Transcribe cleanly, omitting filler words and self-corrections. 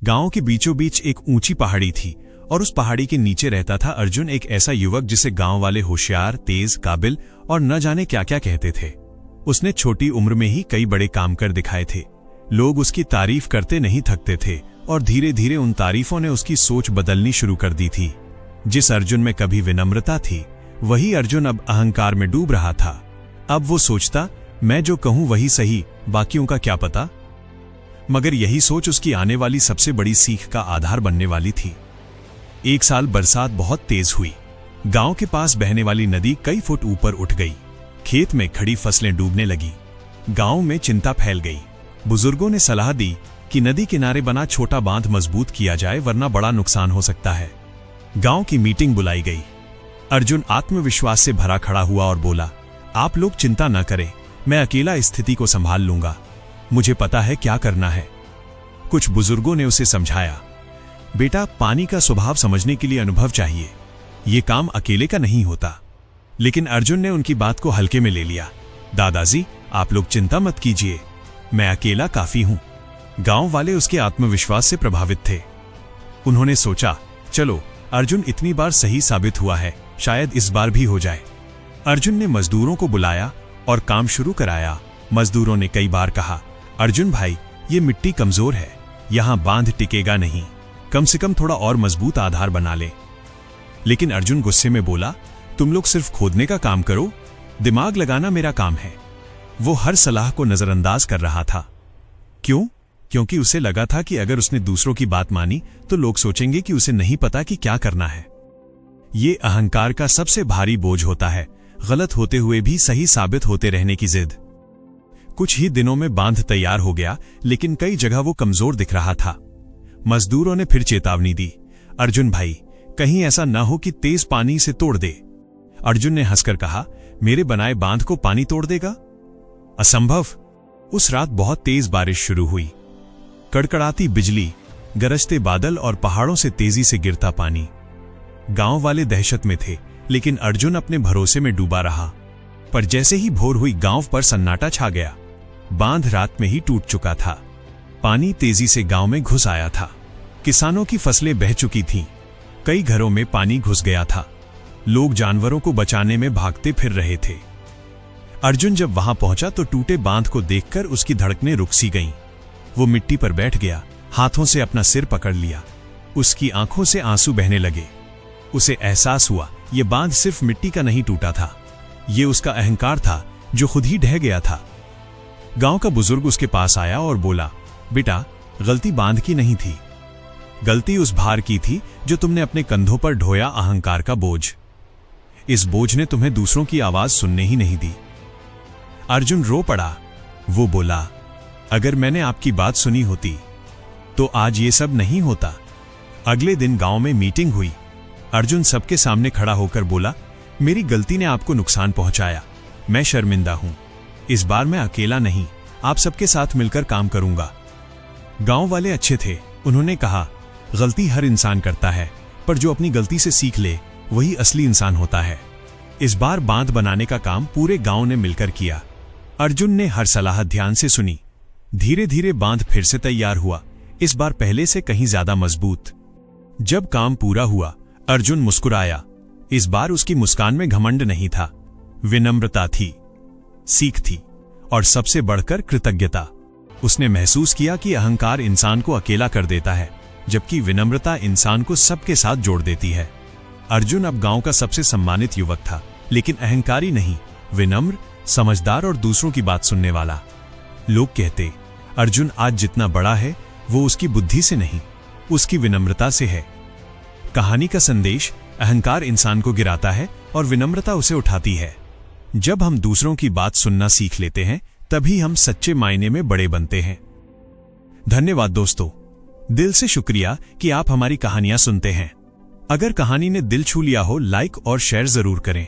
गांव के बीचों बीच एक ऊंची पहाड़ी थी और उस पहाड़ी के नीचे रहता था अर्जुन, एक ऐसा युवक जिसे गांव वाले होशियार, तेज, काबिल और न जाने क्या क्या कहते थे। उसने छोटी उम्र में ही कई बड़े काम कर दिखाए थे। लोग उसकी तारीफ करते नहीं थकते थे और धीरे धीरे उन तारीफों ने उसकी सोच बदलनी शुरू कर दी थी। जिस अर्जुन में कभी विनम्रता थी, वही अर्जुन अब अहंकार में डूब रहा था। अब वो सोचता, मैं जो कहूं वही सही, बाकियों का क्या पता। मगर यही सोच उसकी आने वाली सबसे बड़ी सीख का आधार बनने वाली थी। एक साल बरसात बहुत तेज हुई। गांव के पास बहने वाली नदी कई फुट ऊपर उठ गई। खेत में खड़ी फसलें डूबने लगी। गांव में चिंता फैल गई। बुजुर्गों ने सलाह दी कि नदी किनारे बना छोटा बांध मजबूत किया जाए, वरना बड़ा नुकसान हो सकता है। गांव की मीटिंग बुलाई गई। अर्जुन आत्मविश्वास से भरा खड़ा हुआ और बोला, आप लोग चिंता न करें, मैं अकेला स्थिति को संभाल लूंगा। मुझे पता है क्या करना है। कुछ बुजुर्गों ने उसे समझाया, बेटा, पानी का स्वभाव समझने के लिए अनुभव चाहिए। ये काम अकेले का नहीं होता। लेकिन अर्जुन ने उनकी बात को हल्के में ले लिया। दादाजी, आप लोग चिंता मत कीजिए, मैं अकेला काफी हूं। गांव वाले उसके आत्मविश्वास से प्रभावित थे। उन्होंने सोचा, चलो, अर्जुन इतनी बार सही साबित हुआ है, शायद इस बार भी हो जाए। अर्जुन ने मजदूरों को बुलाया और काम शुरू कराया। मजदूरों ने कई बार कहा, अर्जुन भाई, ये मिट्टी कमजोर है, यहां बांध टिकेगा नहीं, कम से कम थोड़ा और मजबूत आधार बना ले। लेकिन अर्जुन गुस्से में बोला, तुम लोग सिर्फ खोदने का काम करो, दिमाग लगाना मेरा काम है। वो हर सलाह को नजरअंदाज कर रहा था। क्यों? क्योंकि उसे लगा था कि अगर उसने दूसरों की बात मानी तो लोग सोचेंगे कि उसे नहीं पता कि क्या करना है। ये अहंकार का सबसे भारी बोझ होता है, गलत होते हुए भी सही साबित होते रहने की जिद। कुछ ही दिनों में बांध तैयार हो गया, लेकिन कई जगह वो कमजोर दिख रहा था। मजदूरों ने फिर चेतावनी दी, अर्जुन भाई, कहीं ऐसा न हो कि तेज पानी से तोड़ दे। अर्जुन ने हंसकर कहा, मेरे बनाए बांध को पानी तोड़ देगा? असंभव। उस रात बहुत तेज बारिश शुरू हुई। कड़कड़ाती बिजली, गरजते बादल और पहाड़ों से तेजी से गिरता पानी। गांव वाले दहशत में थे, लेकिन अर्जुन अपने भरोसे में डूबा रहा। पर जैसे ही भोर हुई, गांव पर सन्नाटा छा गया। बांध रात में ही टूट चुका था। पानी तेजी से गांव में घुस आया था। किसानों की फसलें बह चुकी थीं। कई घरों में पानी घुस गया था। लोग जानवरों को बचाने में भागते फिर रहे थे। अर्जुन जब वहां पहुंचा तो टूटे बांध को देखकर उसकी धड़कनें रुक सी गईं। वो मिट्टी पर बैठ गया, हाथों से अपना सिर पकड़ लिया। उसकी आंखों से आंसू बहने लगे। उसे एहसास हुआ, ये बांध सिर्फ मिट्टी का नहीं टूटा था, ये उसका अहंकार था जो खुद ही ढह गया था। गांव का बुजुर्ग उसके पास आया और बोला, बेटा, गलती बांध की नहीं थी, गलती उस भार की थी जो तुमने अपने कंधों पर ढोया, अहंकार का बोझ। इस बोझ ने तुम्हें दूसरों की आवाज सुनने ही नहीं दी। अर्जुन रो पड़ा। वो बोला, अगर मैंने आपकी बात सुनी होती तो आज ये सब नहीं होता। अगले दिन गांव में मीटिंग हुई। अर्जुन सबके सामने खड़ा होकर बोला, मेरी गलती ने आपको नुकसान पहुंचाया, मैं शर्मिंदा हूं। इस बार मैं अकेला नहीं, आप सबके साथ मिलकर काम करूंगा। गांव वाले अच्छे थे। उन्होंने कहा, गलती हर इंसान करता है, पर जो अपनी गलती से सीख ले वही असली इंसान होता है। इस बार बांध बनाने का काम पूरे गांव ने मिलकर किया। अर्जुन ने हर सलाह ध्यान से सुनी। धीरे धीरे बांध फिर से तैयार हुआ, इस बार पहले से कहीं ज्यादा मजबूत। जब काम पूरा हुआ, अर्जुन मुस्कुराया। इस बार उसकी मुस्कान में घमंड नहीं था, विनम्रता थी, सीख थी और सबसे बढ़कर कृतज्ञता। उसने महसूस किया कि अहंकार इंसान को अकेला कर देता है, जबकि विनम्रता इंसान को सबके साथ जोड़ देती है। अर्जुन अब गांव का सबसे सम्मानित युवक था, लेकिन अहंकारी नहीं, विनम्र, समझदार और दूसरों की बात सुनने वाला। लोग कहते, अर्जुन आज जितना बड़ा है वो उसकी बुद्धि से नहीं, उसकी विनम्रता से है। कहानी का संदेश, अहंकार इंसान को गिराता है और विनम्रता उसे उठाती है। जब हम दूसरों की बात सुनना सीख लेते हैं, तभी हम सच्चे मायने में बड़े बनते हैं। धन्यवाद दोस्तों, दिल से शुक्रिया कि आप हमारी कहानियां सुनते हैं। अगर कहानी ने दिल छू लिया हो, लाइक और शेयर जरूर करें।